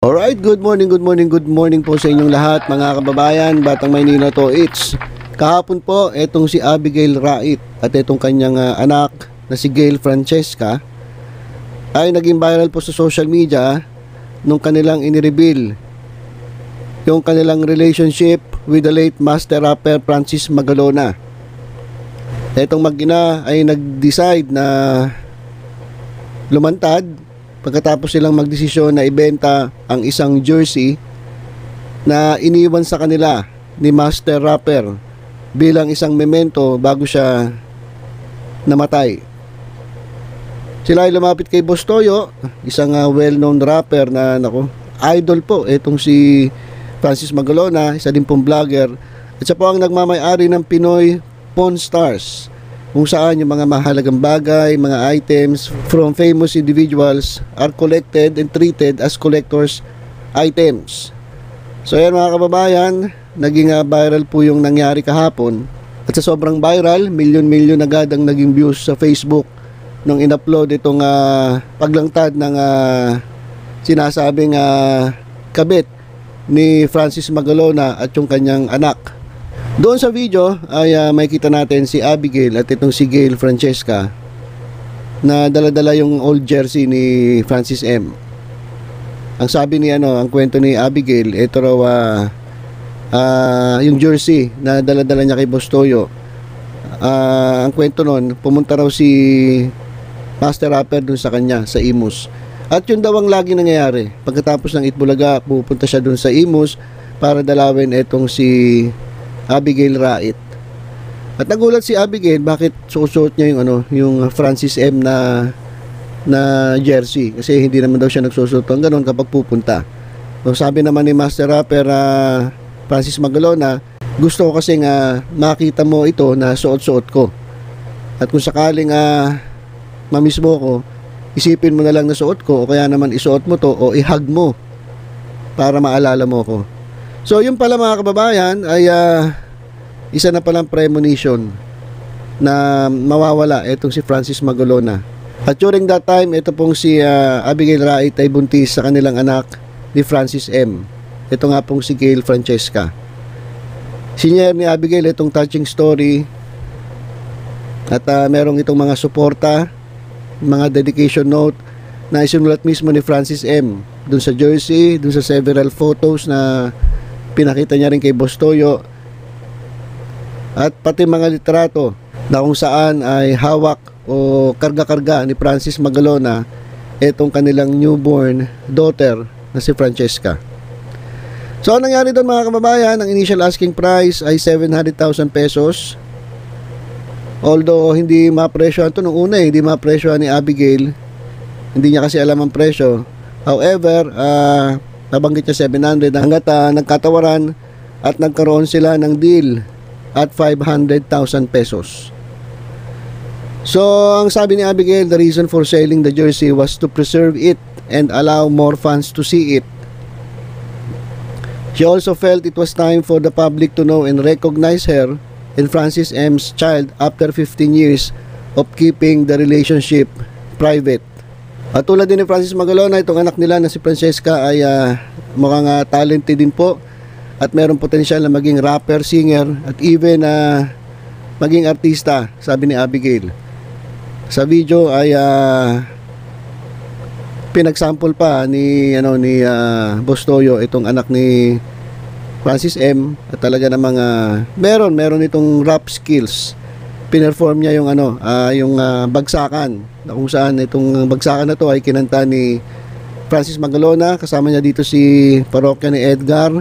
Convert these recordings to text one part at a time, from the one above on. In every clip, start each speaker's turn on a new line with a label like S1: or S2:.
S1: Alright, good morning po sa inyong lahat mga kababayan, Batang Maynila to it's. Kahapon po, etong si Abigail Rait at etong kanyang anak na si Gail Francesca ay naging viral po sa social media nung kanilang inireveal yung kanilang relationship with the late master rapper Francis Magalona. Etong mag-ina ay nag-decide na lumantad pagkatapos silang magdesisyon na ibenta ang isang jersey na iniwan sa kanila ni master rapper bilang isang memento bago siya namatay. Sila ay lumapit kay Boss Toyo, isang well-known rapper na idol po etong si Francis Magalona, isa din pong vlogger, at siya po ang nagmamay-ari ng Pinoy Pawn Stars, kung saan yung mga mahalagang bagay, mga items from famous individuals are collected and treated as collectors items. So yan mga kababayan, naging viral po yung nangyari kahapon, at sa sobrang viral, milyon-milyon agad ang naging views sa Facebook nung in-upload itong paglangtad ng sinasabing kabit ni Francis Magalona at yung kanyang anak. Doon sa video ay makikita natin si Abigail at itong si Gail Francesca na dala-dala yung old jersey ni Francis M. Ang sabi ni ang kwento ni Abigail, ito raw yung jersey na dala-dala niya kay Boss Toyo. Ang kwento nun, pumunta raw si master rapper dun sa kanya sa Imus. At yun daw ang lagi nangyayari. Pagkatapos ng Itbulaga, pupunta siya dun sa Imus para dalawin etong si Abigail Rait. At nagulat si Abigail bakit suot niya yung Francis M na jersey, kasi hindi naman daw siya nagsusuot ng ganun kapag pupunta. So, sabi naman ni master rapper Francis Magalona, gusto ko kasi makita mo ito na suot-suot ko. At kung sakaling mamiss mo ko, isipin mo na lang na suot ko, o kaya naman isuot mo to o ihag mo para maalala mo ko. So yung pala mga kababayan ay isa na palang premonition na mawawala itong si Francis Magalona. At during that time, ito pong si Abigail Rait ay buntis sa kanilang anak ni Francis M. Ito nga pong si Gail Francesca. Sinyer ni Abigail itong touching story at merong itong mga suporta, mga dedication note na isinulat mismo ni Francis M. dun sa jersey, dun sa several photos na pinakita niya rin kay Boss Toyo, at pati mga litrato na kung saan ay hawak o karga-karga ni Francis Magalona itong kanilang newborn daughter na si Francesca. So anong nangyari doon mga kababayan, ang initial asking price ay 700,000 pesos. Although hindi mapresyohan ito nung una, hindi mapresyohan ni Abigail, hindi niya kasi alam ang presyo. However, nabanggit niya 700 hanggat nagkatawaran at nagkaroon sila ng deal at 500,000 pesos. So, ang sabi ni Abigail, the reason for selling the jersey was to preserve it and allow more fans to see it. She also felt it was time for the public to know and recognize her and Francis M's child after 15 years of keeping the relationship private. At tulad din ni Francis Magalona, itong anak nila na si Francesca ay mukhang talented din po at mayroong potensyal na maging rapper, singer at even maging artista, sabi ni Abigail. Sa video ay pinagsample pa ni Boss Toyo itong anak ni Francis M, at talaga namang meron itong rap skills. Pinerform niya yung bagsakan, na kung saan itong bagsakan na to ay kinanta ni Francis Magalona, kasama niya dito si parokya ni Edgar,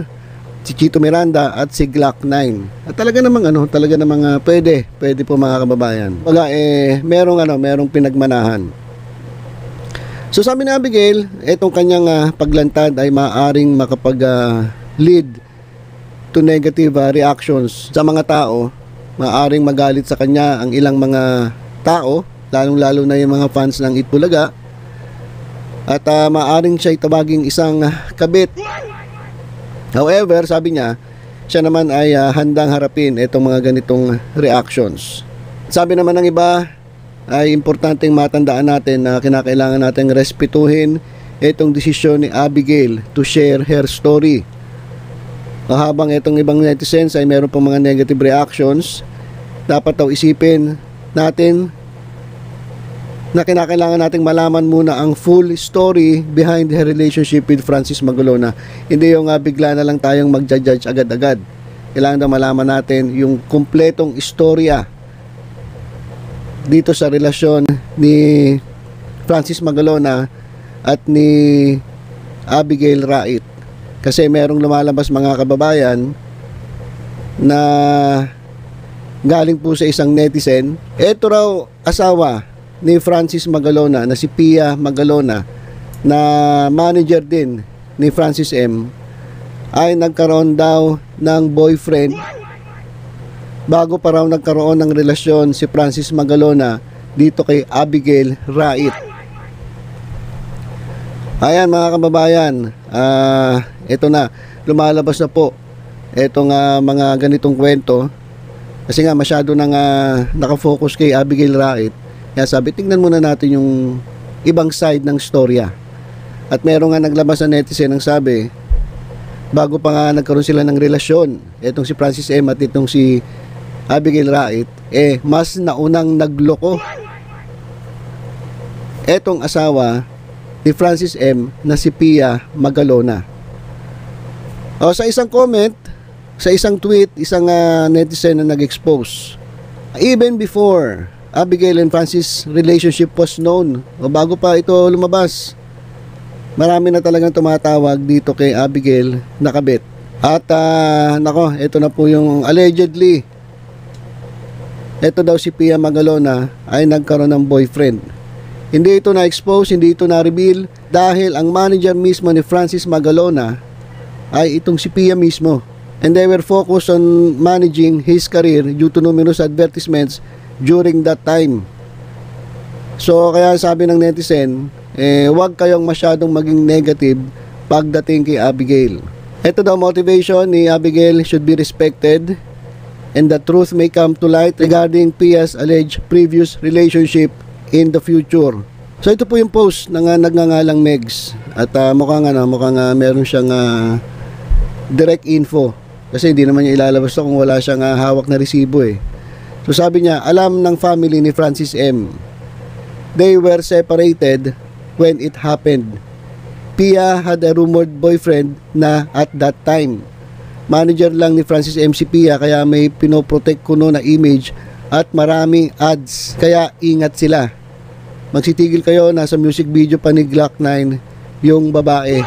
S1: si Chito Miranda at si Glock 9. At talaga namang pwede po mga kababayan. Wala merong pinagmanahan. So sabi ni Abigail, itong kanyang paglantad ay maaaring lead to negative reactions sa mga tao. Maaaring magalit sa kanya ang ilang mga tao, lalong-lalo na yung mga fans ng Itbulaga, at maaaring siya tawaging isang kabit. However, sabi niya, siya naman ay handang harapin itong mga ganitong reactions. Sabi naman ng iba, ay importanteng matandaan natin na kinakailangan nating respetuhin itong desisyon ni Abigail to share her story. O habang itong ibang netizens ay meron pang mga negative reactions, dapat daw isipin natin na kinakailangan nating malaman muna ang full story behind her relationship with Francis Magalona. Hindi yung bigla na lang tayong magja-judge agad-agad. Kailangan daw malaman natin yung kumpletong istorya dito sa relasyon ni Francis Magalona at ni Abigail Rait. Kasi merong lumalabas mga kababayan na galing po sa isang netizen. Ito raw asawa ni Francis Magalona na si Pia Magalona na manager din ni Francis M. ay nagkaroon daw ng boyfriend bago pa raw nagkaroon ng relasyon si Francis Magalona dito kay Abigail Rait. Ayan mga kababayan, ito na, lumalabas na po itong mga ganitong kwento kasi nga masyado nang nakafocus kay Abigail Rait. Kaya sabi, tingnan muna natin yung ibang side ng storya. At meron nga naglabas na netizen ang sabi, bago pa nga nagkaroon sila ng relasyon, itong si Francis M at itong si Abigail Rait, mas naunang nagloko etong asawa ni Francis M na si Pia Magalona. O sa isang comment, sa isang tweet, isang netizen na nag-expose, even before Abigail and Francis relationship was known, o bago pa ito lumabas, marami na talagang tumatawag dito kay Abigail na kabit. At nako, ito na po yung allegedly. Ito daw si Pia Magalona ay nagkaroon ng boyfriend. Hindi ito na-expose, hindi ito na-reveal dahil ang manager mismo ni Francis Magalona ay itong si Pia mismo. And they were focused on managing his career due to numerous advertisements during that time. So kaya sabi ng netizen, huwag kayong masyadong maging negative pagdating kay Abigail. Ito daw motivation ni Abigail should be respected and the truth may come to light regarding Pia's alleged previous relationship in the future. So ito po yung post ng nagngangalang Megs at mukhang meron siyang direct info kasi hindi naman niya ilalabas to kung wala siyang hawak na resibo So sabi niya, alam ng family ni Francis M. They were separated when it happened. Pia had a rumored boyfriend na at that time. Manager lang ni Francis M si Pia kaya may pinoprotect kuno na image at maraming ads kaya ingat sila. Magsitigil kayo, nasa music video pa ni Glock 9 yung babae.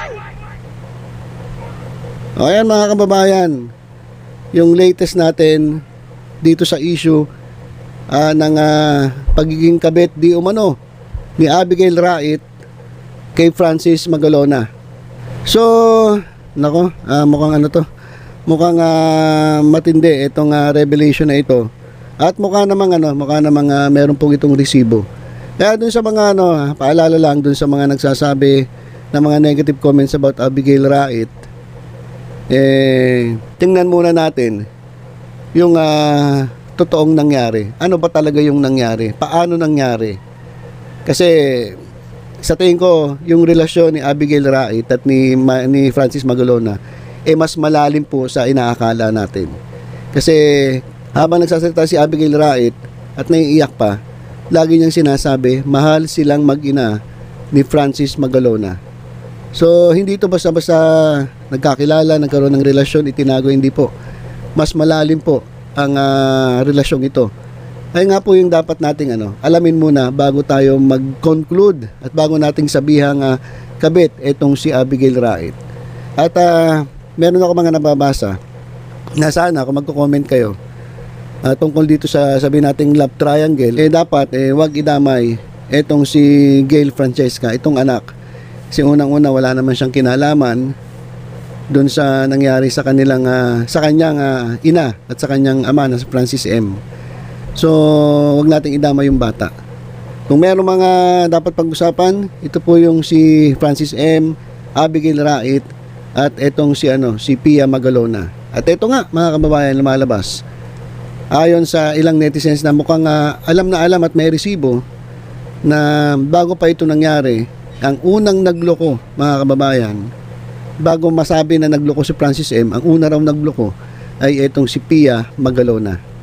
S1: O ayan mga kababayan, yung latest natin dito sa issue ng pagiging kabit di umano ni Abigail Rait kay Francis Magalona. So, nako, mukhang matindi itong revelation na ito. At mukha namang meron pong itong resibo. Kaya dun sa mga paalala lang dun sa mga nagsasabi ng mga negative comments about Abigail Rait, tingnan muna natin yung totoong nangyari. Ano ba talaga yung nangyari? Paano nangyari? Kasi sa tingin ko, yung relasyon ni Abigail Rait at ni Francis Magalona mas malalim po sa inaakala natin. Kasi habang nagsasalita si Abigail Rait at naiiyak pa, lagi niyang sinasabi, mahal silang mag-ina ni Francis Magalona. So, hindi ito basta-basta nagkakilala, nagkaroon ng relasyon, itinago, hindi po. Mas malalim po ang relasyong ito. Ay nga po yung dapat nating alamin muna bago tayo mag-conclude at bago nating sabihang kabit itong si Abigail Rait. At meron ako mga nababasa na sana kung magko-comment kayo tungkol dito sa sabi nating love triangle, dapat wag idamay etong si Gail Francesca, itong anak. Kasi unang-una wala naman siyang kinalaman doon sa nangyari sa kanilang sa kanyang ina at sa kanyang ama na si Francis M. So wag nating idamay yung bata. Kung meron mga dapat pag-usapan, ito po yung si Francis M, Abigail Rait at etong si Pia Magalona. At ito nga mga kababayan, lumalabas ayon sa ilang netizens na mukhang alam na alam at may resibo na bago pa ito nangyari, ang unang nagloko, mga kababayan, bago masabi na nagloko si Francis M., ang una raw nagloko ay itong si Pia Magalona.